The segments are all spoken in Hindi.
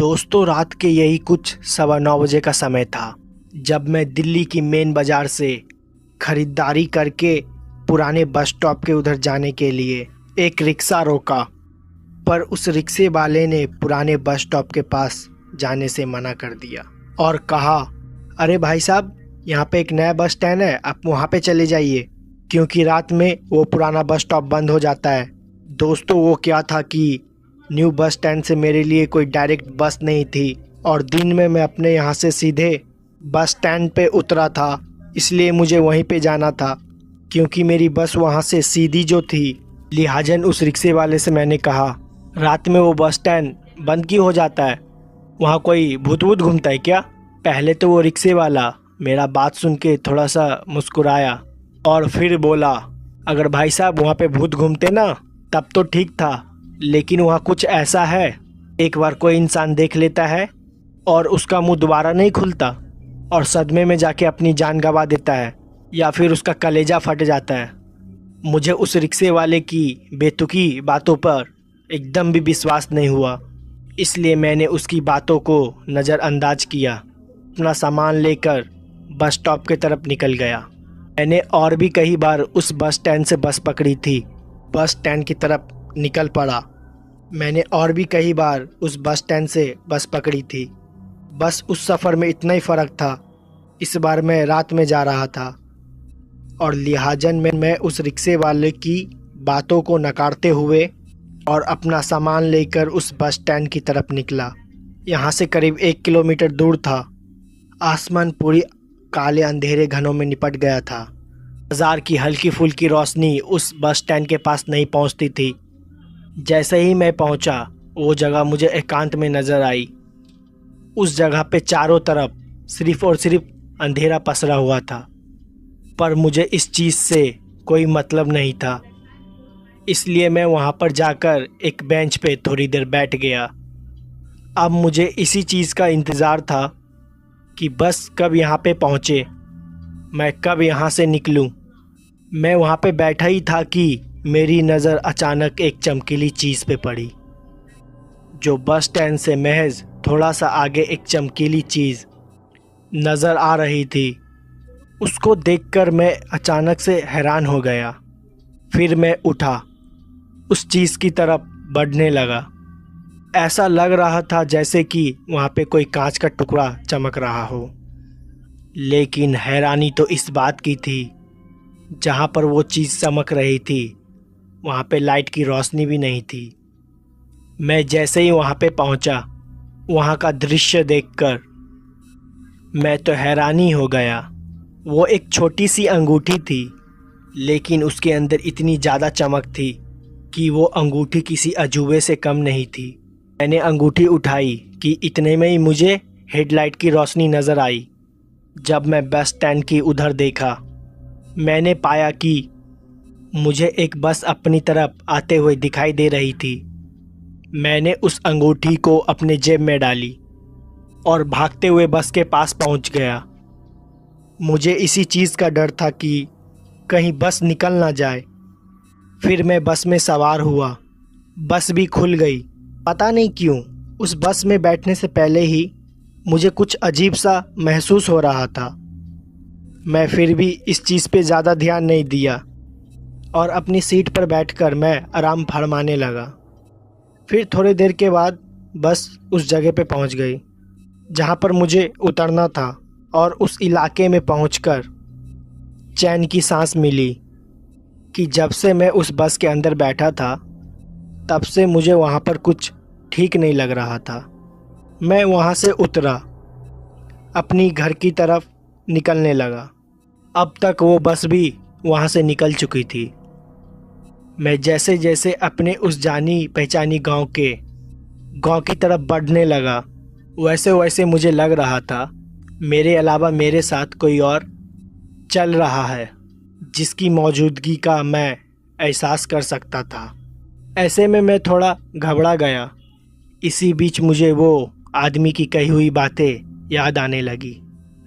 दोस्तों, रात के यही कुछ 9:15 बजे का समय था जब मैं दिल्ली की मेन बाज़ार से ख़रीदारी करके पुराने बस स्टॉप के उधर जाने के लिए एक रिक्शा रोका, पर उस रिक्शे वाले ने पुराने बस स्टॉप के पास जाने से मना कर दिया और कहा, अरे भाई साहब, यहाँ पे एक नया बस स्टैंड है, आप वहाँ पे चले जाइए, क्योंकि रात में वो पुराना बस स्टॉप बंद हो जाता है। दोस्तों, वो क्या था कि न्यू बस स्टैंड से मेरे लिए कोई डायरेक्ट बस नहीं थी और दिन में मैं अपने यहाँ से सीधे बस स्टैंड पे उतरा था, इसलिए मुझे वहीं पे जाना था क्योंकि मेरी बस वहाँ से सीधी जो थी। लिहाजन उस रिक्शे वाले से मैंने कहा, रात में वो बस स्टैंड बंद क्यों हो जाता है? वहाँ कोई भूत वूत घूमता है क्या? पहले तो वो रिक्शे वाला मेरा बात सुन के थोड़ा सा मुस्कुराया और फिर बोला, अगर भाई साहब वहाँ पे भूत घूमते ना तब तो ठीक था, लेकिन वहाँ कुछ ऐसा है, एक बार कोई इंसान देख लेता है और उसका मुंह दोबारा नहीं खुलता और सदमे में जाके अपनी जान गंवा देता है या फिर उसका कलेजा फट जाता है। मुझे उस रिक्शे वाले की बेतुकी बातों पर एकदम भी विश्वास नहीं हुआ, इसलिए मैंने उसकी बातों को नज़रअंदाज किया। अपना सामान लेकर बस स्टॉप की तरफ निकल गया। मैंने और भी कई बार उस बस स्टैंड से बस पकड़ी थी, बस स्टैंड की तरफ निकल पड़ा। मैंने और भी कई बार उस बस स्टैंड से बस पकड़ी थी, बस उस सफ़र में इतना ही फ़र्क था, इस बार मैं रात में जा रहा था और लिहाजन में मैं उस रिक्शे वाले की बातों को नकारते हुए और अपना सामान लेकर उस बस स्टैंड की तरफ निकला। यहाँ से करीब 1 किलोमीटर दूर था। आसमान पूरी काले अंधेरे घनों में निपट गया था। बाजार की हल्की फुल्की रोशनी उस बस स्टैंड के पास नहीं पहुँचती थी। जैसे ही मैं पहुंचा, वो जगह मुझे एकांत में नज़र आई। उस जगह पे चारों तरफ सिर्फ और सिर्फ अंधेरा पसरा हुआ था, पर मुझे इस चीज़ से कोई मतलब नहीं था, इसलिए मैं वहाँ पर जाकर एक बेंच पे थोड़ी देर बैठ गया। अब मुझे इसी चीज़ का इंतज़ार था कि बस कब यहाँ पे पहुँचे, मैं कब यहाँ से निकलूँ। मैं वहाँ पे बैठा ही था कि मेरी नज़र अचानक एक चमकीली चीज़ पे पड़ी। जो बस स्टैंड से महज थोड़ा सा आगे एक चमकीली चीज़ नज़र आ रही थी, उसको देखकर मैं अचानक से हैरान हो गया। फिर मैं उठा, उस चीज़ की तरफ बढ़ने लगा। ऐसा लग रहा था जैसे कि वहाँ पे कोई कांच का टुकड़ा चमक रहा हो, लेकिन हैरानी तो इस बात की थी, जहाँ पर वो चीज़ चमक रही थी वहाँ पे लाइट की रोशनी भी नहीं थी। मैं जैसे ही वहाँ पे पहुँचा, वहाँ का दृश्य देखकर मैं तो हैरानी हो गया। वो एक छोटी सी अंगूठी थी, लेकिन उसके अंदर इतनी ज़्यादा चमक थी कि वो अंगूठी किसी अजूबे से कम नहीं थी। मैंने अंगूठी उठाई कि इतने में ही मुझे हेडलाइट की रोशनी नज़र आई। जब मैं बस स्टैंड की उधर देखा, मैंने पाया कि मुझे एक बस अपनी तरफ आते हुए दिखाई दे रही थी। मैंने उस अंगूठी को अपने जेब में डाली और भागते हुए बस के पास पहुंच गया। मुझे इसी चीज़ का डर था कि कहीं बस निकल ना जाए। फिर मैं बस में सवार हुआ। बस भी खुल गई। पता नहीं क्यों उस बस में बैठने से पहले ही मुझे कुछ अजीब सा महसूस हो रहा था। मैं फिर भी इस चीज़ पे ज़्यादा ध्यान नहीं दिया और अपनी सीट पर बैठकर मैं आराम फरमाने लगा। फिर थोड़ी देर के बाद बस उस जगह पे पहुंच गई जहां पर मुझे उतरना था और उस इलाके में पहुंचकर चैन की सांस मिली कि जब से मैं उस बस के अंदर बैठा था तब से मुझे वहां पर कुछ ठीक नहीं लग रहा था। मैं वहां से उतरा, अपनी घर की तरफ निकलने लगा। अब तक वो बस भी वहां से निकल चुकी थी। मैं जैसे जैसे अपने उस जानी पहचानी गांव की तरफ बढ़ने लगा, वैसे वैसे मुझे लग रहा था मेरे अलावा मेरे साथ कोई और चल रहा है, जिसकी मौजूदगी का मैं एहसास कर सकता था। ऐसे में मैं थोड़ा घबरा गया। इसी बीच मुझे वो आदमी की कही हुई बातें याद आने लगी।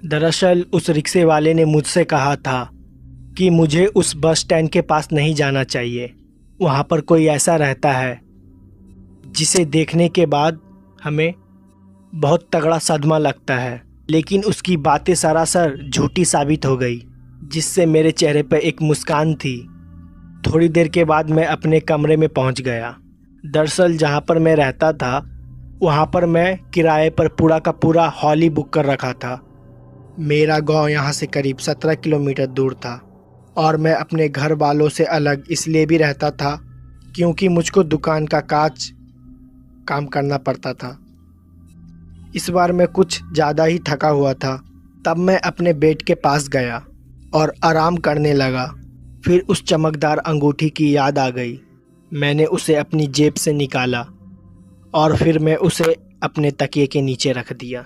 दरअसल उस रिक्शे वाले ने मुझसे कहा था कि मुझे उस बस स्टैंड के पास नहीं जाना चाहिए, वहाँ पर कोई ऐसा रहता है जिसे देखने के बाद हमें बहुत तगड़ा सदमा लगता है, लेकिन उसकी बातें सरासर झूठी साबित हो गई, जिससे मेरे चेहरे पर एक मुस्कान थी। थोड़ी देर के बाद मैं अपने कमरे में पहुंच गया। दरअसल जहां पर मैं रहता था वहां पर मैं किराए पर पूरा का पूरा हॉल ही बुक कर रखा था। मेरा गांव यहां से करीब 17 किलोमीटर दूर था और मैं अपने घर वालों से अलग इसलिए भी रहता था क्योंकि मुझको दुकान का काम करना पड़ता था। इस बार मैं कुछ ज़्यादा ही थका हुआ था। तब मैं अपने बेड के पास गया और आराम करने लगा। फिर उस चमकदार अंगूठी की याद आ गई। मैंने उसे अपनी जेब से निकाला और फिर मैं उसे अपने तकिए के नीचे रख दिया।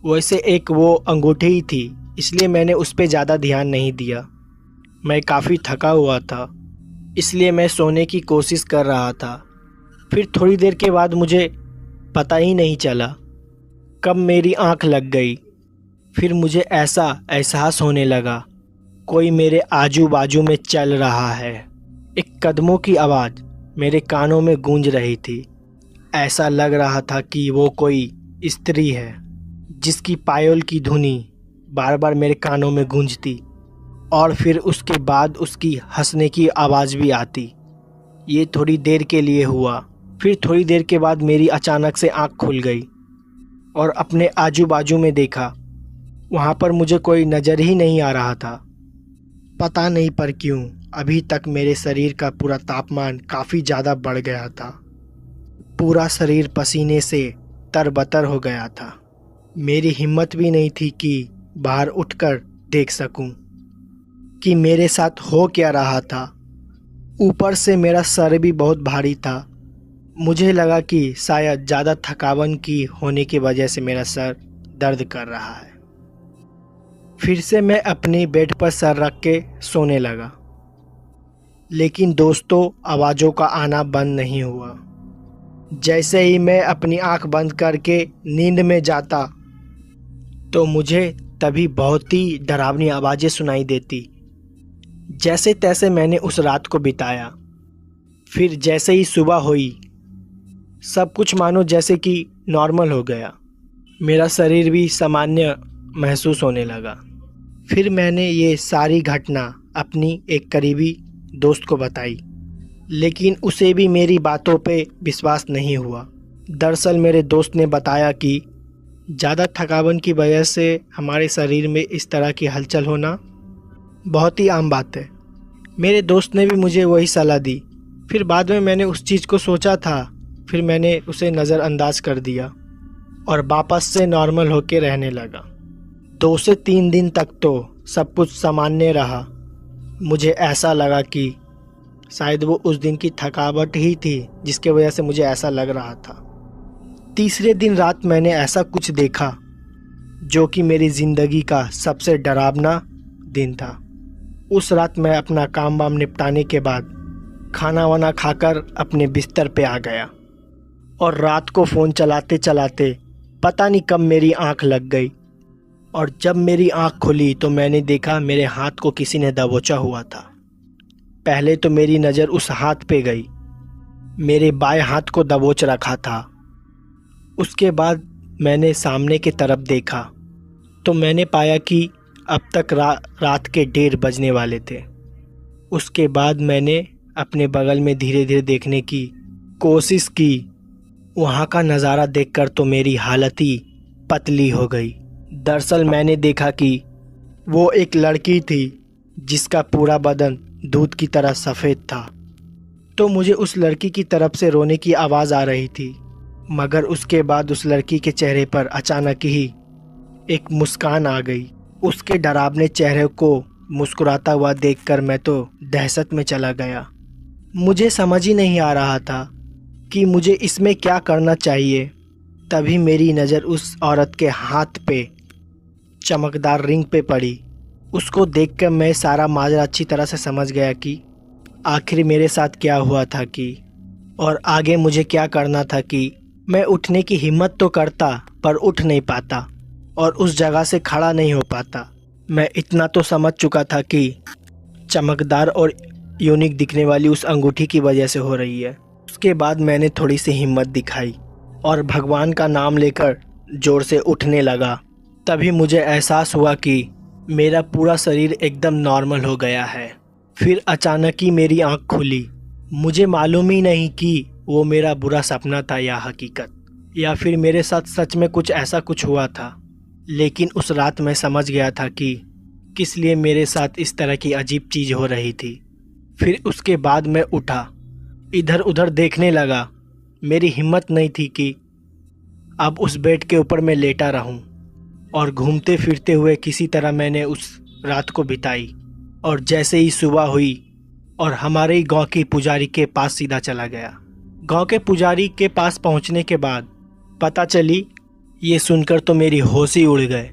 वैसे एक वो अंगूठी ही थी, इसलिए मैंने उस पर ज़्यादा ध्यान नहीं दिया। मैं काफ़ी थका हुआ था, इसलिए मैं सोने की कोशिश कर रहा था। फिर थोड़ी देर के बाद मुझे पता ही नहीं चला कब मेरी आंख लग गई। फिर मुझे ऐसा एहसास होने लगा कोई मेरे आजू बाजू में चल रहा है। एक कदमों की आवाज़ मेरे कानों में गूंज रही थी। ऐसा लग रहा था कि वो कोई स्त्री है जिसकी पायल की धुनी बार बार मेरे कानों में गूंजती और फिर उसके बाद उसकी हंसने की आवाज़ भी आती। ये थोड़ी देर के लिए हुआ। फिर थोड़ी देर के बाद मेरी अचानक से आंख खुल गई और अपने आजू बाजू में देखा। वहाँ पर मुझे कोई नज़र ही नहीं आ रहा था। पता नहीं पर क्यों अभी तक मेरे शरीर का पूरा तापमान काफ़ी ज़्यादा बढ़ गया था। पूरा शरीर पसीने से तरबतर हो गया था। मेरी हिम्मत भी नहीं थी कि बाहर उठकर देख सकूं कि मेरे साथ हो क्या रहा था। ऊपर से मेरा सर भी बहुत भारी था। मुझे लगा कि शायद ज़्यादा थकावन की होने की वजह से मेरा सर दर्द कर रहा है। फिर से मैं अपनी बेड पर सर रख के सोने लगा, लेकिन दोस्तों आवाज़ों का आना बंद नहीं हुआ। जैसे ही मैं अपनी आंख बंद करके नींद में जाता तो मुझे तभी बहुत ही डरावनी आवाज़ें सुनाई देती। जैसे तैसे मैंने उस रात को बिताया। फिर जैसे ही सुबह हुई सब कुछ मानो जैसे कि नॉर्मल हो गया। मेरा शरीर भी सामान्य महसूस होने लगा। फिर मैंने ये सारी घटना अपनी एक करीबी दोस्त को बताई, लेकिन उसे भी मेरी बातों पे विश्वास नहीं हुआ। दरअसल मेरे दोस्त ने बताया कि ज़्यादा थकावन की वजह से हमारे शरीर में इस तरह की हलचल होना बहुत ही आम बात है। मेरे दोस्त ने भी मुझे वही सलाह दी। फिर बाद में मैंने उस चीज़ को सोचा था, फिर मैंने उसे नज़रअंदाज कर दिया और वापस से नॉर्मल होके रहने लगा। 2 से 3 दिन तक तो सब कुछ सामान्य रहा। मुझे ऐसा लगा कि शायद वो उस दिन की थकावट ही थी जिसके वजह से मुझे ऐसा लग रहा था। तीसरे दिन रात मैंने ऐसा कुछ देखा जो कि मेरी ज़िंदगी का सबसे डरावना दिन था। उस रात मैं अपना काम वाम निपटाने के बाद खाना वाना खाकर अपने बिस्तर पे आ गया और रात को फ़ोन चलाते चलाते पता नहीं कब मेरी आंख लग गई। और जब मेरी आंख खुली तो मैंने देखा मेरे हाथ को किसी ने दबोचा हुआ था। पहले तो मेरी नज़र उस हाथ पे गई। मेरे बाएं हाथ को दबोच रखा था। उसके बाद मैंने सामने की तरफ देखा तो मैंने पाया कि अब तक रात के 1:30 बजने वाले थे। उसके बाद मैंने अपने बगल में धीरे धीरे देखने की कोशिश की। वहाँ का नज़ारा देखकर तो मेरी हालत ही पतली हो गई। दरअसल मैंने देखा कि वो एक लड़की थी जिसका पूरा बदन दूध की तरह सफ़ेद था। तो मुझे उस लड़की की तरफ से रोने की आवाज़ आ रही थी, मगर उसके बाद उस लड़की के चेहरे पर अचानक ही एक मुस्कान आ गई। उसके डरावने चेहरे को मुस्कुराता हुआ देखकर मैं तो दहशत में चला गया। मुझे समझ ही नहीं आ रहा था कि मुझे इसमें क्या करना चाहिए। तभी मेरी नज़र उस औरत के हाथ पे चमकदार रिंग पे पड़ी। उसको देखकर मैं सारा माजरा अच्छी तरह से समझ गया कि आखिर मेरे साथ क्या हुआ था कि और आगे मुझे क्या करना था कि मैं उठने की हिम्मत तो करता पर उठ नहीं पाता और उस जगह से खड़ा नहीं हो पाता। मैं इतना तो समझ चुका था कि चमकदार और यूनिक दिखने वाली उस अंगूठी की वजह से हो रही है। उसके बाद मैंने थोड़ी सी हिम्मत दिखाई और भगवान का नाम लेकर जोर से उठने लगा। तभी मुझे एहसास हुआ कि मेरा पूरा शरीर एकदम नॉर्मल हो गया है। फिर अचानक ही मेरी आंख खुली। मुझे मालूम ही नहीं कि वो मेरा बुरा सपना था या हकीकत, या फिर मेरे साथ सच में कुछ ऐसा कुछ हुआ था। लेकिन उस रात मैं समझ गया था कि किस लिए मेरे साथ इस तरह की अजीब चीज़ हो रही थी। फिर उसके बाद मैं उठा, इधर उधर देखने लगा। मेरी हिम्मत नहीं थी कि अब उस बेड के ऊपर मैं लेटा रहूं, और घूमते फिरते हुए किसी तरह मैंने उस रात को बिताई। और जैसे ही सुबह हुई और हमारे ही गांव के पुजारी के पास सीधा चला गया। गांव के पुजारी के पास पहुंचने के बाद पता चली, ये सुनकर तो मेरी होश ही उड़ गए।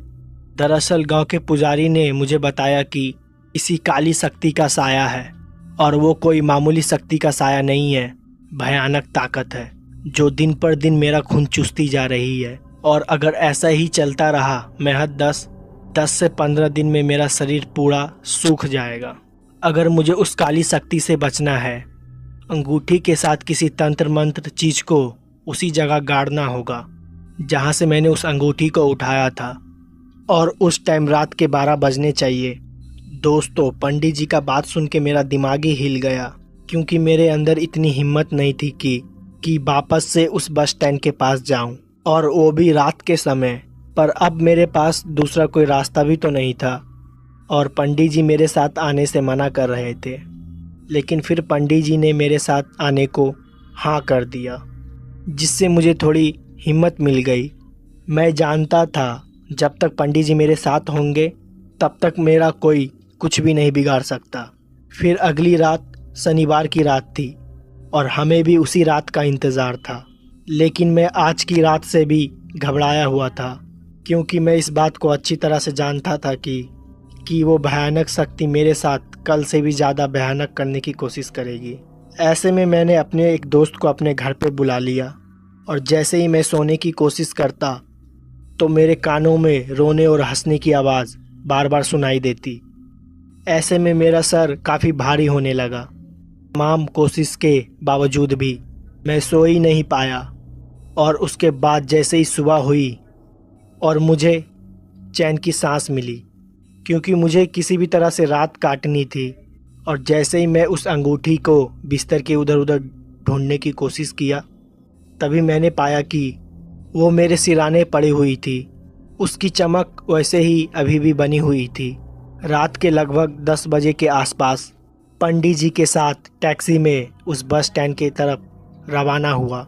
दरअसल गांव के पुजारी ने मुझे बताया कि इसी काली शक्ति का साया है, और वो कोई मामूली शक्ति का साया नहीं है, भयानक ताकत है जो दिन पर दिन मेरा खून चूसती जा रही है। और अगर ऐसा ही चलता रहा महज 10 से 15 दिन में मेरा शरीर पूरा सूख जाएगा। अगर मुझे उस काली शक्ति से बचना है, अंगूठी के साथ किसी तंत्र मंत्र चीज को उसी जगह गाड़ना होगा जहां से मैंने उस अंगूठी को उठाया था। और उस टाइम रात के 12 बजने चाहिए। दोस्तों, पंडित जी का बात सुन के मेरा दिमाग ही हिल गया, क्योंकि मेरे अंदर इतनी हिम्मत नहीं थी कि वापस से उस बस स्टैंड के पास जाऊं, और वो भी रात के समय। पर अब मेरे पास दूसरा कोई रास्ता भी तो नहीं था, और पंडित जी मेरे साथ आने से मना कर रहे थे। लेकिन फिर पंडित जी ने मेरे साथ आने को हाँ कर दिया, जिससे मुझे थोड़ी हिम्मत मिल गई। मैं जानता था जब तक पंडित जी मेरे साथ होंगे तब तक मेरा कोई कुछ भी नहीं बिगाड़ सकता। फिर अगली रात शनिवार की रात थी, और हमें भी उसी रात का इंतज़ार था। लेकिन मैं आज की रात से भी घबराया हुआ था, क्योंकि मैं इस बात को अच्छी तरह से जानता था कि वो भयानक शक्ति मेरे साथ कल से भी ज़्यादा भयानक करने की कोशिश करेगी। ऐसे में मैंने अपने एक दोस्त को अपने घर पे बुला लिया, और जैसे ही मैं सोने की कोशिश करता तो मेरे कानों में रोने और हंसने की आवाज़ बार बार सुनाई देती। ऐसे में मेरा सर काफ़ी भारी होने लगा। तमाम कोशिश के बावजूद भी मैं सो ही नहीं पाया। और उसके बाद जैसे ही सुबह हुई और मुझे चैन की सांस मिली, क्योंकि मुझे किसी भी तरह से रात काटनी थी। और जैसे ही मैं उस अंगूठी को बिस्तर के उधर उधर ढूंढने की कोशिश किया, तभी मैंने पाया कि वो मेरे सिराने पड़ी हुई थी। उसकी चमक वैसे ही अभी भी बनी हुई थी। रात के लगभग 10 बजे के आसपास पंडित जी के साथ टैक्सी में उस बस स्टैंड की तरफ रवाना हुआ।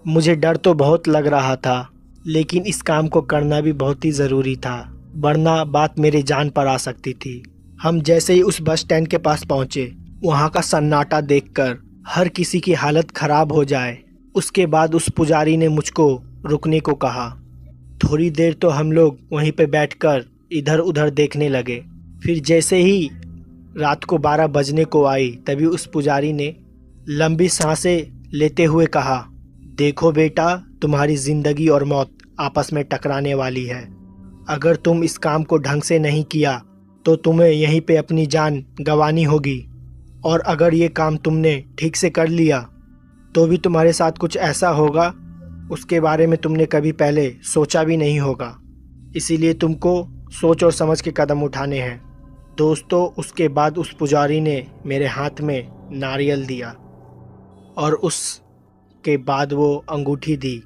मुझे डर तो बहुत लग रहा था, लेकिन इस काम को करना भी बहुत ही ज़रूरी था, वरना बात मेरी जान पर आ सकती थी। हम जैसे ही उस बस स्टैंड के पास पहुंचे, वहां का सन्नाटा देखकर हर किसी की हालत खराब हो जाए। उसके बाद उस पुजारी ने मुझको रुकने को कहा। थोड़ी देर तो हम लोग वहीं पे बैठकर इधर उधर देखने लगे। फिर जैसे ही रात को 12 बजने को आई, तभी उस पुजारी ने लंबी सांसें लेते हुए कहा, देखो बेटा, तुम्हारी ज़िंदगी और मौत आपस में टकराने वाली है। अगर तुम इस काम को ढंग से नहीं किया तो तुम्हें यहीं पे अपनी जान गंवानी होगी, और अगर ये काम तुमने ठीक से कर लिया तो भी तुम्हारे साथ कुछ ऐसा होगा उसके बारे में तुमने कभी पहले सोचा भी नहीं होगा। इसीलिए तुमको सोच और समझ के कदम उठाने हैं। दोस्तों, उसके बाद उस पुजारी ने मेरे हाथ में नारियल दिया, और उसके बाद वो अंगूठी दी।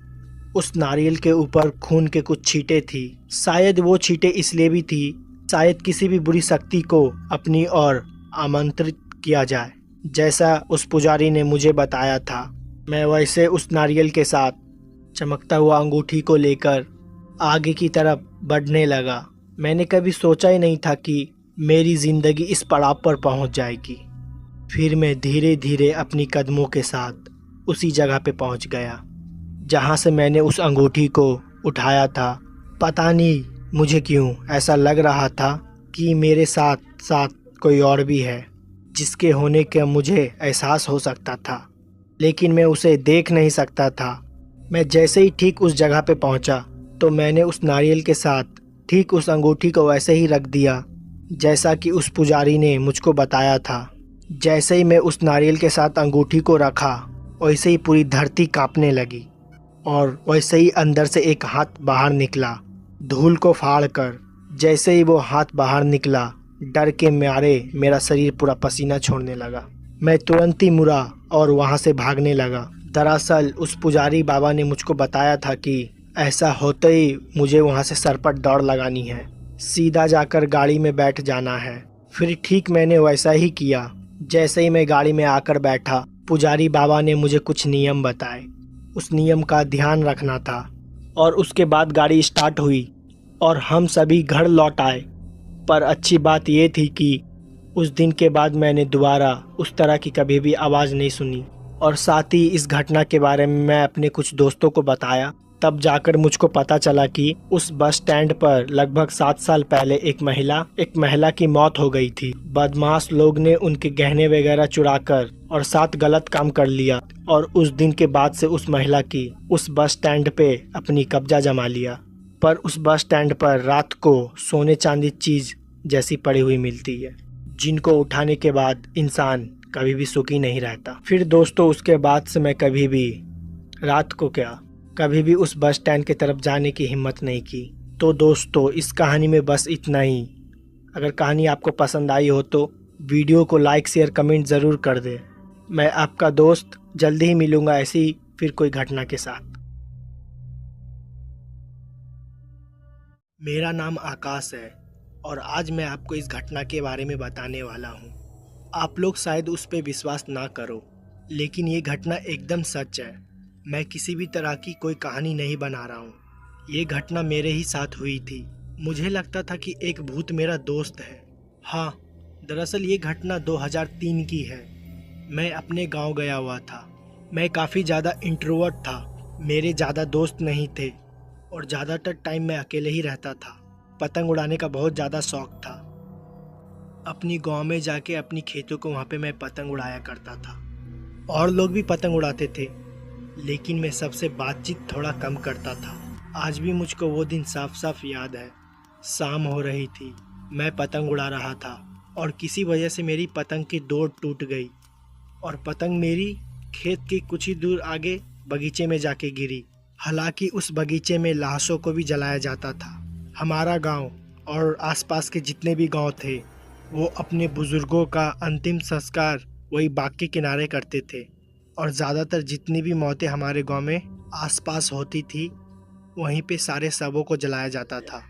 उस नारियल के ऊपर खून के कुछ छींटे थी। शायद वो छींटे इसलिए भी थी, शायद किसी भी बुरी शक्ति को अपनी ओर आमंत्रित किया जाए। जैसा उस पुजारी ने मुझे बताया था, मैं वैसे उस नारियल के साथ चमकता हुआ अंगूठी को लेकर आगे की तरफ बढ़ने लगा। मैंने कभी सोचा ही नहीं था कि मेरी ज़िंदगी इस पड़ाव पर पहुंच जाएगी। फिर मैं धीरे धीरे अपनी कदमों के साथ उसी जगह पे पहुंच गया जहां से मैंने उस अंगूठी को उठाया था। पता नहीं मुझे क्यों ऐसा लग रहा था कि मेरे साथ साथ कोई और भी है, जिसके होने का मुझे एहसास हो सकता था, लेकिन मैं उसे देख नहीं सकता था। मैं जैसे ही ठीक उस जगह पे पहुंचा तो मैंने उस नारियल के साथ ठीक उस अंगूठी को वैसे ही रख दिया जैसा कि उस पुजारी ने मुझको बताया था। जैसे ही मैं उस नारियल के साथ अंगूठी को रखा, वैसे ही पूरी धरती कांपने लगी और वैसे ही अंदर से एक हाथ बाहर निकला, धूल को फाड़ कर। जैसे ही वो हाथ बाहर निकला, डर के मारे मेरा शरीर पूरा पसीना छोड़ने लगा। मैं तुरंत ही मुड़ा और वहाँ से भागने लगा। दरअसल उस पुजारी बाबा ने मुझको बताया था कि ऐसा होते ही मुझे वहाँ से सर पर दौड़ लगानी है, सीधा जाकर गाड़ी में बैठ जाना है। फिर ठीक मैंने वैसा ही किया। जैसे ही मैं गाड़ी में आकर बैठा, पुजारी बाबा ने मुझे कुछ नियम बताए। उस नियम का ध्यान रखना था और उसके बाद गाड़ी स्टार्ट हुई और हम सभी घर लौट आए। पर अच्छी बात यह थी कि उस दिन के बाद मैंने दोबारा उस तरह की कभी भी आवाज़ नहीं सुनी। और साथ ही इस घटना के बारे में मैं अपने कुछ दोस्तों को बताया। तब जाकर मुझको पता चला कि उस बस स्टैंड पर लगभग 7 साल पहले एक महिला की मौत हो गई थी। बदमाश लोग ने उनके गहने वगैरह चुराकर और साथ गलत काम कर लिया और उस दिन के बाद से उस महिला की उस बस स्टैंड पे अपनी कब्जा जमा लिया। पर उस बस स्टैंड पर रात को सोने चांदी चीज जैसी पड़ी हुई मिलती है, जिनको उठाने के बाद इंसान कभी भी सुखी नहीं रहता। फिर दोस्तों उसके बाद से मैं कभी भी रात को कभी भी उस बस स्टैंड की तरफ जाने की हिम्मत नहीं की। तो दोस्तों इस कहानी में बस इतना ही। अगर कहानी आपको पसंद आई हो तो वीडियो को लाइक शेयर कमेंट ज़रूर कर दें। मैं आपका दोस्त जल्दी ही मिलूँगा ऐसी फिर कोई घटना के साथ। मेरा नाम आकाश है और आज मैं आपको इस घटना के बारे में बताने वाला हूँ। आप लोग शायद उस पर विश्वास ना करो, लेकिन ये घटना एकदम सच है। मैं किसी भी तरह की कोई कहानी नहीं बना रहा हूँ। ये घटना मेरे ही साथ हुई थी। मुझे लगता था कि एक भूत मेरा दोस्त है। हाँ, दरअसल ये घटना 2003 की है। मैं अपने गांव गया हुआ था। मैं काफ़ी ज़्यादा इंट्रोवर्ट था। मेरे ज़्यादा दोस्त नहीं थे और ज़्यादातर टाइम मैं अकेले ही रहता था। पतंग उड़ाने का बहुत ज़्यादा शौक़ था। अपनी गांव में जाके अपनी खेतों को वहाँ पे मैं पतंग उड़ाया करता था। और लोग भी पतंग उड़ाते थे, लेकिन मैं सबसे बातचीत थोड़ा कम करता था। आज भी मुझको वो दिन साफ साफ याद है। शाम हो रही थी, मैं पतंग उड़ा रहा था और किसी वजह से मेरी पतंग की डोर टूट गई और पतंग मेरी खेत के कुछ ही दूर आगे बगीचे में जाके गिरी। हालांकि उस बगीचे में लाशों को भी जलाया जाता था। हमारा गांव और आसपास के जितने भी गांव थे वो अपने बुजुर्गों का अंतिम संस्कार वही बाग के किनारे करते थे और ज़्यादातर जितनी भी मौतें हमारे गांव में आसपास होती थी वहीं पे सारे शवों को जलाया जाता था।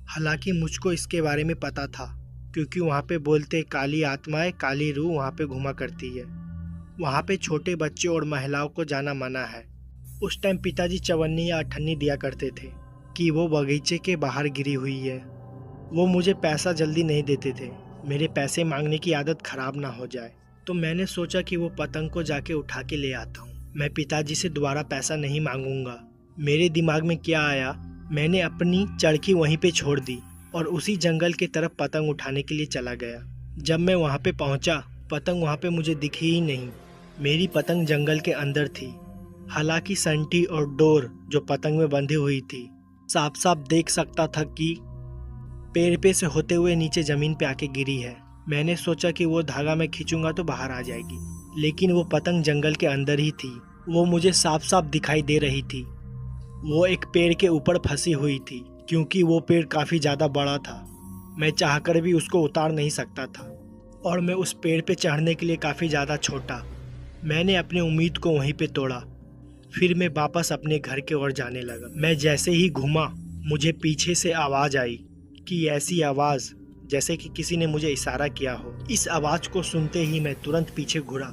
हालांकि मुझको इसके बारे में पता था क्योंकि वहाँ पे बोलते काली आत्माएं, काली रूह वहाँ पे घुमा करती है। वहाँ पे छोटे बच्चे और महिलाओं को जाना मना है। उस टाइम पिताजी चवन्नी या अठन्नी दिया करते थे कि वो बगीचे के बाहर गिरी हुई है। वो मुझे पैसा जल्दी नहीं देते थे, मेरे पैसे मांगने की आदत ख़राब ना हो जाए। तो मैंने सोचा कि वो पतंग को जाके उठा के ले आता हूँ। मैं पिताजी से दोबारा पैसा नहीं मांगूंगा। मेरे दिमाग में क्या आया, मैंने अपनी चरखी वहीं पे छोड़ दी और उसी जंगल की तरफ पतंग उठाने के लिए चला गया। जब मैं वहाँ पे पहुँचा, पतंग वहाँ पे मुझे दिखी ही नहीं। मेरी पतंग जंगल के अंदर थी। हालांकि संटी और डोर जो पतंग में बंधी हुई थी, साफ साफ देख सकता था कि पेड़ पे से होते हुए नीचे ज़मीन पे आके गिरी है। मैंने सोचा कि वो धागा मैं खींचूंगा तो बाहर आ जाएगी, लेकिन वो पतंग जंगल के अंदर ही थी। वो मुझे साफ साफ दिखाई दे रही थी। वो एक पेड़ के ऊपर फंसी हुई थी क्योंकि वो पेड़ काफ़ी ज़्यादा बड़ा था। मैं चाहकर भी उसको उतार नहीं सकता था और मैं उस पेड़ पे चढ़ने के लिए काफ़ी ज़्यादा छोटा। मैंने अपनी उम्मीद को वहीं पे तोड़ा। फिर मैं वापस अपने घर की ओर जाने लगा। मैं जैसे ही घूमा, मुझे पीछे से आवाज़ आई कि ऐसी आवाज़ जैसे कि किसी ने मुझे इशारा किया हो। इस आवाज़ को सुनते ही मैं तुरंत पीछे घुरा।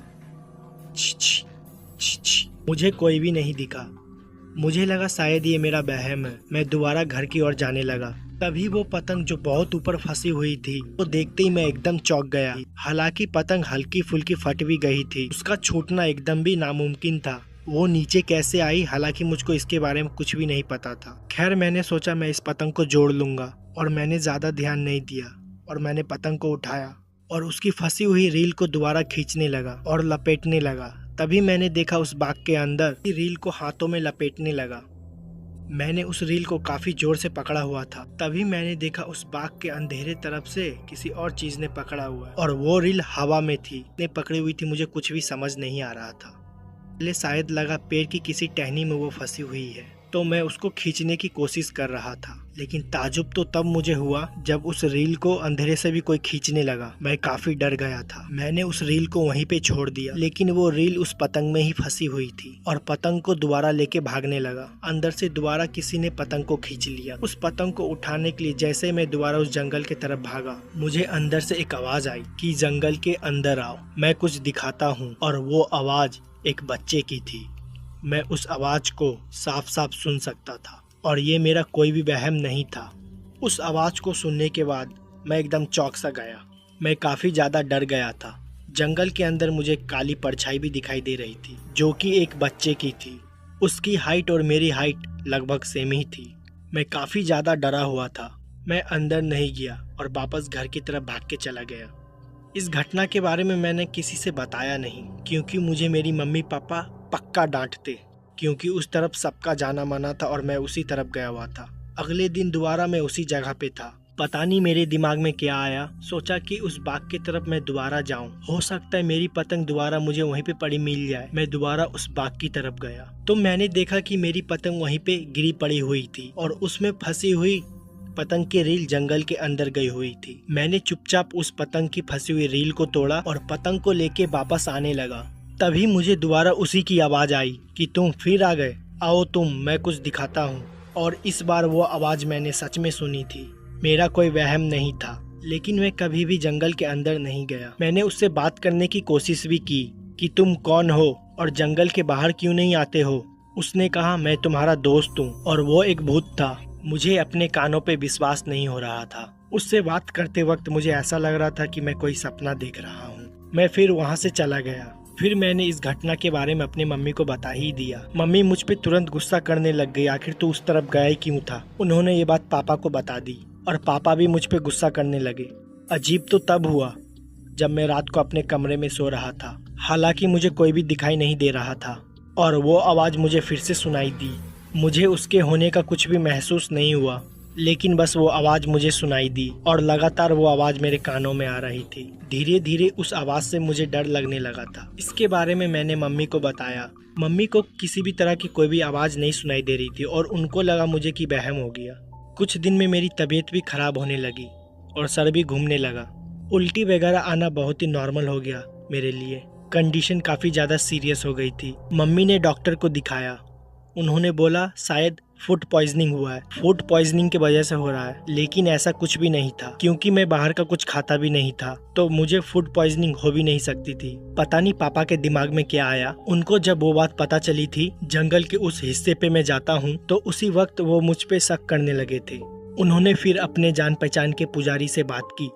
मुझे कोई भी नहीं दिखा। मुझे लगा शायद ये मेरा वहम है। मैं दोबारा घर की ओर जाने लगा। तभी वो पतंग जो बहुत ऊपर फंसी हुई थी वो देखते ही मैं एकदम चौंक गया। हालांकि पतंग हल्की फुल्की फट भी गई थी, उसका छूटना एकदम भी नामुमकिन था। वो नीचे कैसे आई, हालांकि मुझको इसके बारे में कुछ भी नहीं पता था। खैर, मैंने सोचा मैं इस पतंग को जोड़ लूंगा और मैंने ज़्यादा ध्यान नहीं दिया और मैंने पतंग को उठाया और उसकी फंसी हुई रील को दोबारा खींचने लगा और लपेटने लगा। तभी मैंने देखा उस बाग के अंदर रील को हाथों में लपेटने लगा। मैंने उस रील को काफी जोर से पकड़ा हुआ था। तभी मैंने देखा उस बाग के अंधेरे तरफ से किसी और चीज ने पकड़ा हुआ और वो रील हवा में थी। ने पकड़ी हुई थी, मुझे कुछ भी समझ नहीं आ रहा था। पहले शायद लगा पेड़ की किसी टहनी में वो फंसी हुई है, तो मैं उसको खींचने की कोशिश कर रहा था। लेकिन ताजुब तो तब मुझे हुआ जब उस रील को अंधेरे से भी कोई खींचने लगा। मैं काफी डर गया था। मैंने उस रील को वहीं पे छोड़ दिया, लेकिन वो रील उस पतंग में ही फंसी हुई थी और पतंग को दोबारा लेके भागने लगा। अंदर से दोबारा किसी ने पतंग को खींच लिया। उस पतंग को उठाने के लिए जैसे मैं दोबारा उस जंगल की तरफ भागा, मुझे अंदर से एक आवाज आई कि जंगल के अंदर आओ, मैं कुछ दिखाता हूँ। और वो आवाज एक बच्चे की थी। मैं उस आवाज को साफ साफ सुन सकता था और ये मेरा कोई भी वहम नहीं था। उस आवाज को सुनने के बाद मैं एकदम चौंक सा गया। मैं काफी ज्यादा डर गया था। जंगल के अंदर मुझे काली परछाई भी दिखाई दे रही थी, जो कि एक बच्चे की थी। उसकी हाइट और मेरी हाइट लगभग सेम ही थी। मैं काफी ज्यादा डरा हुआ था। मैं अंदर नहीं गया और वापस घर की तरफ भाग के चला गया। इस घटना के बारे में मैंने किसी से बताया नहीं, क्योंकि मुझे मेरी मम्मी पापा पक्का डांटते, क्योंकि उस तरफ सबका जाना माना था और मैं उसी तरफ गया हुआ था। अगले दिन दोबारा मैं उसी जगह पे था। पता नहीं मेरे दिमाग में क्या आया, सोचा कि उस बाग की तरफ मैं दोबारा जाऊं। हो सकता है मेरी पतंग दोबारा मुझे वहीं पे पड़ी मिल जाए। मैं दोबारा उस बाग की तरफ गया तो मैंने देखा कि मेरी पतंग वहीं पे गिरी पड़ी हुई थी और उसमें फंसी हुई पतंग की रील जंगल के अंदर गई हुई थी। मैंने चुपचाप उस पतंग की फंसी हुई रील को तोड़ा और पतंग को लेके वापस आने लगा। तभी मुझे दोबारा उसी की आवाज आई कि तुम फिर आ गए, आओ तुम, मैं कुछ दिखाता हूँ। और इस बार वो आवाज मैंने सच में सुनी थी। मेरा कोई वहम नहीं था, लेकिन मैं कभी भी जंगल के अंदर नहीं गया। मैंने उससे बात करने की कोशिश भी की कि तुम कौन हो और जंगल के बाहर क्यों नहीं आते हो। उसने कहा मैं तुम्हारा दोस्त हूँ और वो एक भूत था। मुझे अपने कानों पे विश्वास नहीं हो रहा था। उससे बात करते वक्त मुझे ऐसा लग रहा था कि मैं कोई सपना देख रहा हूँ। मैं फिर वहाँ से चला गया। फिर मैंने इस घटना के बारे में अपनी मम्मी को बता ही दिया। मम्मी मुझ पे तुरंत गुस्सा करने लग गई, आखिर तू उस तरफ गया ही क्यों था। उन्होंने ये बात पापा को बता दी और पापा भी मुझ पे गुस्सा करने लगे। अजीब तो तब हुआ जब मैं रात को अपने कमरे में सो रहा था। हालांकि मुझे कोई भी दिखाई नहीं दे रहा था और वो आवाज़ मुझे फिर से सुनाई दी। मुझे उसके होने का कुछ भी महसूस नहीं हुआ, लेकिन बस वो आवाज मुझे सुनाई दी और लगातार वो आवाज मेरे कानों में आ रही थी। धीरे धीरे उस आवाज से मुझे डर लगने लगा था। इसके बारे में मैंने मम्मी को बताया। मम्मी को किसी भी तरह की कोई भी आवाज नहीं सुनाई दे रही थी और उनको लगा मुझे कि वहम हो गया। कुछ दिन में मेरी तबीयत भी खराब होने लगी और सर भी घूमने लगा। उल्टी वगैरह आना बहुत ही नॉर्मल हो गया मेरे लिए। कंडीशन काफी ज्यादा सीरियस हो गई थी। मम्मी ने डॉक्टर को दिखाया। उन्होंने बोला शायद फूड पॉइजनिंग हुआ है, फूड पॉइजनिंग की वजह से हो रहा है। लेकिन ऐसा कुछ भी नहीं था, क्योंकि मैं बाहर का कुछ खाता भी नहीं था, तो मुझे फूड पॉइजनिंग हो भी नहीं सकती थी। पता नहीं पापा के दिमाग में क्या आया। उनको जब वो बात पता चली थी जंगल के उस हिस्से पे मैं जाता हूँ, तो उसी वक्त वो मुझ पे शक करने लगे थे। उन्होंने फिर अपने जान पहचान के पुजारी से बात की।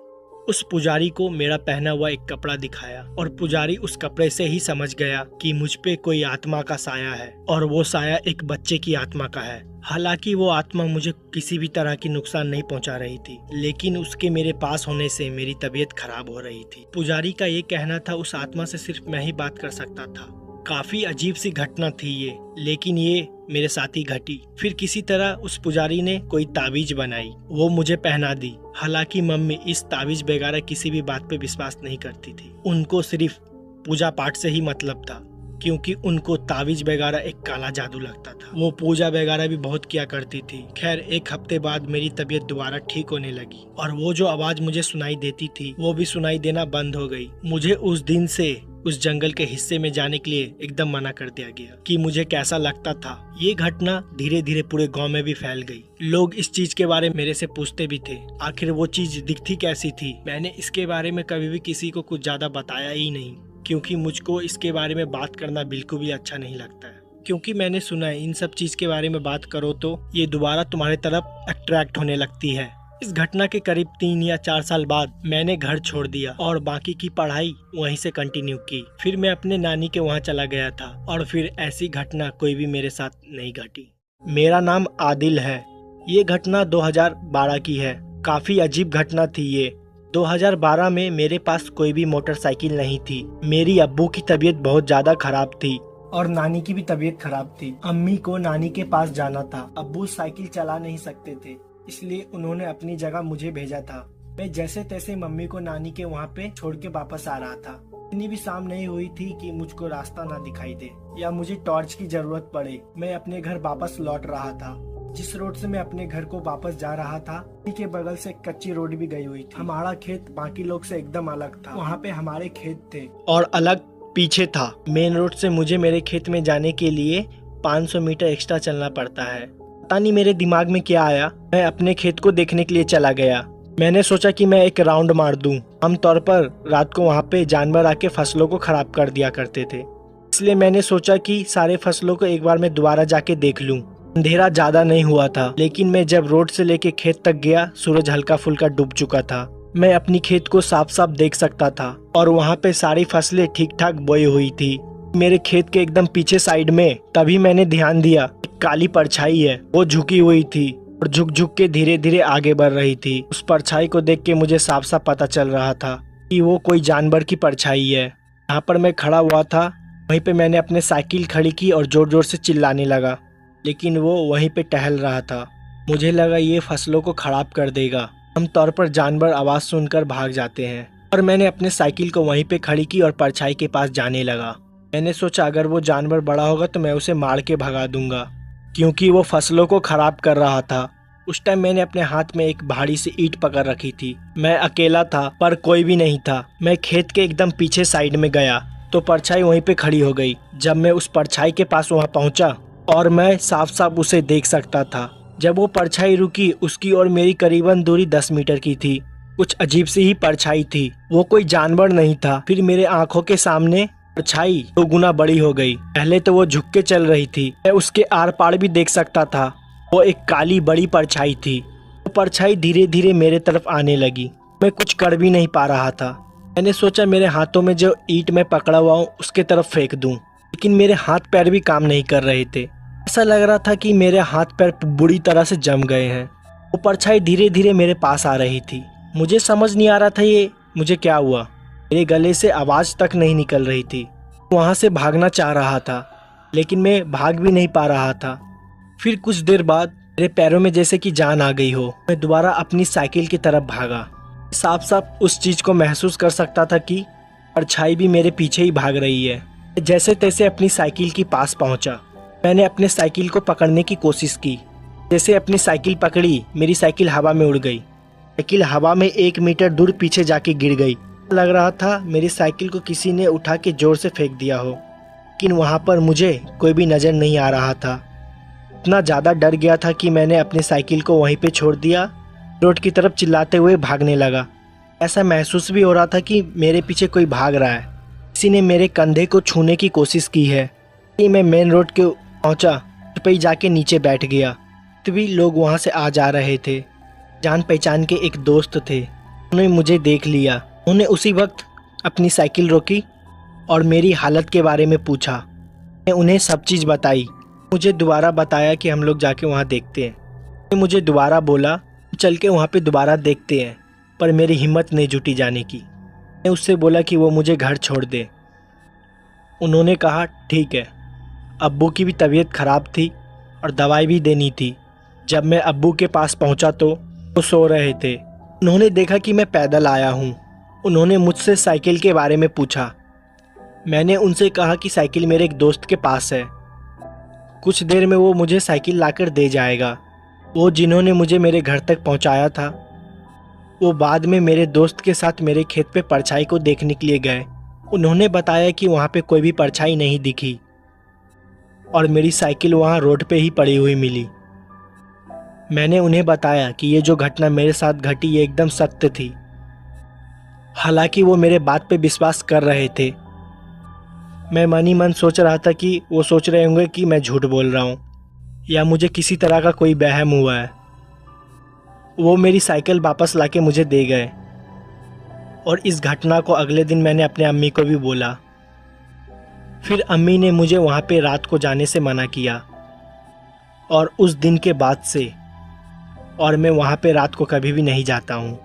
उस पुजारी को मेरा पहना हुआ एक कपड़ा दिखाया और पुजारी उस कपड़े से ही समझ गया कि मुझ पे कोई आत्मा का साया है और वो साया एक बच्चे की आत्मा का है। हालांकि वो आत्मा मुझे किसी भी तरह की नुकसान नहीं पहुंचा रही थी, लेकिन उसके मेरे पास होने से मेरी तबीयत खराब हो रही थी। पुजारी का ये कहना था उस आत्मा से सिर्फ मैं ही बात कर सकता था। काफी अजीब सी घटना थी ये, लेकिन ये मेरे साथ ही घटी। फिर किसी तरह उस पुजारी ने कोई ताबीज बनाई, वो मुझे पहना दी। हालांकि मम्मी इस ताबीज वगैरह किसी भी बात पे विश्वास नहीं करती थी। उनको सिर्फ पूजा पाठ से ही मतलब था, क्योंकि उनको ताबीज वगैरह एक काला जादू लगता था। वो पूजा वगैरह भी बहुत किया करती थी। खैर, एक हफ्ते बाद मेरी तबीयत दोबारा ठीक होने लगी और वो जो आवाज मुझे सुनाई देती थी वो भी सुनाई देना बंद हो गई। मुझे उस दिन से उस जंगल के हिस्से में जाने के लिए एकदम मना कर दिया गया कि मुझे कैसा लगता था। ये घटना धीरे धीरे पूरे गांव में भी फैल गई। लोग इस चीज के बारे में मेरे से पूछते भी थे, आखिर वो चीज दिखती कैसी थी। मैंने इसके बारे में कभी भी किसी को कुछ ज्यादा बताया ही नहीं, क्योंकि मुझको इसके बारे में बात करना बिल्कुल भी अच्छा नहीं लगता है। क्योंकि मैंने सुना है इन सब चीज के बारे में बात करो तो ये दोबारा तुम्हारे तरफ अट्रैक्ट होने लगती है। इस घटना के करीब 3 या 4 साल बाद मैंने घर छोड़ दिया और बाकी की पढ़ाई वहीं से कंटिन्यू की। फिर मैं अपने नानी के वहाँ चला गया था और फिर ऐसी घटना कोई भी मेरे साथ नहीं घटी। मेरा नाम आदिल है। ये घटना 2012 की है। काफी अजीब घटना थी ये। 2012 में मेरे पास कोई भी मोटरसाइकिल नहीं थी। मेरी अब्बू की तबीयत बहुत ज्यादा खराब थी और नानी की भी तबीयत खराब थी। अम्मी को नानी के पास जाना था। अब्बू साइकिल चला नहीं सकते थे, इसलिए उन्होंने अपनी जगह मुझे भेजा था। मैं जैसे तैसे मम्मी को नानी के वहाँ पे छोड़ के वापस आ रहा था इतनी भी शाम नहीं हुई थी कि मुझको रास्ता ना दिखाई दे या मुझे टॉर्च की जरूरत पड़े। मैं अपने घर वापस लौट रहा था। जिस रोड से मैं अपने घर को वापस जा रहा था, उसी के बगल से एक कच्ची रोड भी गई हुई थी। हमारा खेत बाकी लोग से एकदम अलग था। वहाँ पे हमारे खेत थे और अलग पीछे था। मेन रोड से मुझे मेरे खेत में जाने के लिए 500 मीटर एक्स्ट्रा चलना पड़ता है। पता नहीं मेरे दिमाग में क्या आया, मैं अपने खेत को देखने के लिए चला गया। मैंने सोचा कि मैं एक राउंड मार दूं। आमतौर पर रात को वहाँ पे जानवर आके फसलों को खराब कर दिया करते थे, इसलिए मैंने सोचा कि सारे फसलों को एक बार मैं दोबारा जाके देख लूं। अंधेरा ज्यादा नहीं हुआ था, लेकिन मैं जब रोड से लेके खेत तक गया, सूरज हल्का फुल्का डूब चुका था। मैं अपनी खेत को साफ साफ देख सकता था और वहाँ पे सारी फसलें ठीक ठाक बोई हुई थी। मेरे खेत के एकदम पीछे साइड में तभी मैंने ध्यान दिया, एक काली परछाई है, वो झुकी हुई थी और झुक झुक के धीरे धीरे आगे बढ़ रही थी। उस परछाई को देख के मुझे साफ साफ पता चल रहा था कि वो कोई जानवर की परछाई है। यहाँ पर मैं खड़ा हुआ था, वहीं पे मैंने अपने साइकिल खड़ी की और जोर जोर से चिल्लाने लगा, लेकिन वो वहीं पे टहल रहा था। मुझे लगा ये फसलों को खराब कर देगा। आमतौर पर जानवर आवाज़ सुनकर भाग जाते हैं, और मैंने अपने साइकिल को वहीं पे खड़ी की और परछाई के पास जाने लगा। मैंने सोचा अगर वो जानवर बड़ा होगा तो मैं उसे मार के भगा दूंगा, क्योंकि वो फसलों को खराब कर रहा था। उस टाइम मैंने अपने हाथ में एक भारी सी ईंट पकड़ रखी थी। मैं अकेला था, पर कोई भी नहीं था। मैं खेत के एकदम पीछे साइड में गया तो परछाई वहीं पे खड़ी हो गई। जब मैं उस परछाई के पास वहाँ पहुँचा और मैं साफ साफ उसे देख सकता था। जब वो परछाई रुकी, उसकी और मेरी करीबन दूरी 10 मीटर की थी। कुछ अजीब सी ही परछाई थी, वो कोई जानवर नहीं था। फिर मेरे आंखों के सामने परछाई 2 गुना बड़ी हो गई। पहले तो वो झुक के चल रही थी, मैं उसके आर पार भी देख सकता था। वो एक काली बड़ी परछाई थी। वो परछाई धीरे धीरे मेरे तरफ आने लगी। मैं कुछ कर भी नहीं पा रहा था। मैंने सोचा मेरे हाथों में जो ईंट में पकड़ा हुआ हूँ उसके तरफ फेंक दूं, लेकिन मेरे हाथ पैर भी काम नहीं कर रहे थे। ऐसा लग रहा था कि मेरे हाथ पैर बुरी तरह से जम गए हैं। वो परछाई धीरे धीरे मेरे पास आ रही थी। मुझे समझ नहीं आ रहा था ये मुझे क्या हुआ। मेरे गले से आवाज़ तक नहीं निकल रही थी। वहाँ से भागना चाह रहा था, लेकिन मैं भाग भी नहीं पा रहा था। फिर कुछ देर बाद मेरे पैरों में जैसे कि जान आ गई हो, मैं दोबारा अपनी साइकिल की तरफ भागा। साफ साफ उस चीज़ को महसूस कर सकता था कि परछाई भी मेरे पीछे ही भाग रही है। जैसे तैसे अपनी साइकिल के पास पहुंचा। मैंने अपने साइकिल को पकड़ने की कोशिश की। जैसे अपनी साइकिल पकड़ी, मेरी साइकिल हवा में उड़ गई। साइकिल हवा में 1 मीटर दूर पीछे जाके गिर गई। लग रहा था मेरी साइकिल को किसी ने उठा के जोर से फेंक दिया हो, लेकिन वहाँ पर मुझे कोई भी नज़र नहीं आ रहा था। इतना ज़्यादा डर गया था कि मैंने अपनी साइकिल को वहीं पे छोड़ दिया, रोड की तरफ चिल्लाते हुए भागने लगा। ऐसा महसूस भी हो रहा था कि मेरे पीछे कोई भाग रहा है। किसी ने मेरे कंधे को छूने की कोशिश की है। मैं मेन रोड के पहुंचा, पे ही जाके नीचे बैठ गया। तभी लोग वहां से आ जा रहे थे। जान पहचान के एक दोस्त थे, उन्होंने मुझे देख लिया। उन्होंने उसी वक्त अपनी साइकिल रोकी और मेरी हालत के बारे में पूछा। मैं उन्हें सब चीज़ बताई। मुझे दोबारा बताया कि हम लोग जाके वहाँ देखते हैं। मुझे दोबारा बोला चल के वहाँ पे दोबारा देखते हैं, पर मेरी हिम्मत नहीं जुटी जाने की। मैं उससे बोला कि वो मुझे घर छोड़ दे। उन्होंने कहा ठीक है। अब्बू की भी तबीयत ख़राब थी और दवाई भी देनी थी। जब मैं अब्बू के पास पहुंचा तो वो सो रहे थे। उन्होंने देखा कि मैं पैदल आया हूं। उन्होंने मुझसे साइकिल के बारे में पूछा। मैंने उनसे कहा कि साइकिल मेरे एक दोस्त के पास है, कुछ देर में वो मुझे साइकिल लाकर दे जाएगा। वो जिन्होंने मुझे मेरे घर तक पहुंचाया था, वो बाद में मेरे दोस्त के साथ मेरे खेत पे परछाई को देखने के लिए गए। उन्होंने बताया कि वहाँ पे कोई भी परछाई नहीं दिखी और मेरी साइकिल वहाँ रोड पे ही पड़ी हुई मिली। मैंने उन्हें बताया कि ये जो घटना मेरे साथ घटी ये एकदम सत्य थी। हालांकि वो मेरे बात पे विश्वास कर रहे थे। मैं मन ही मन सोच रहा था कि वो सोच रहे होंगे कि मैं झूठ बोल रहा हूँ या मुझे किसी तरह का कोई वहम हुआ है। वो मेरी साइकिल वापस लाके मुझे दे गए और इस घटना को अगले दिन मैंने अपने अम्मी को भी बोला। फिर अम्मी ने मुझे वहाँ पे रात को जाने से मना किया और उस दिन के बाद से और मैं वहाँ पे रात को कभी भी नहीं जाता हूँ।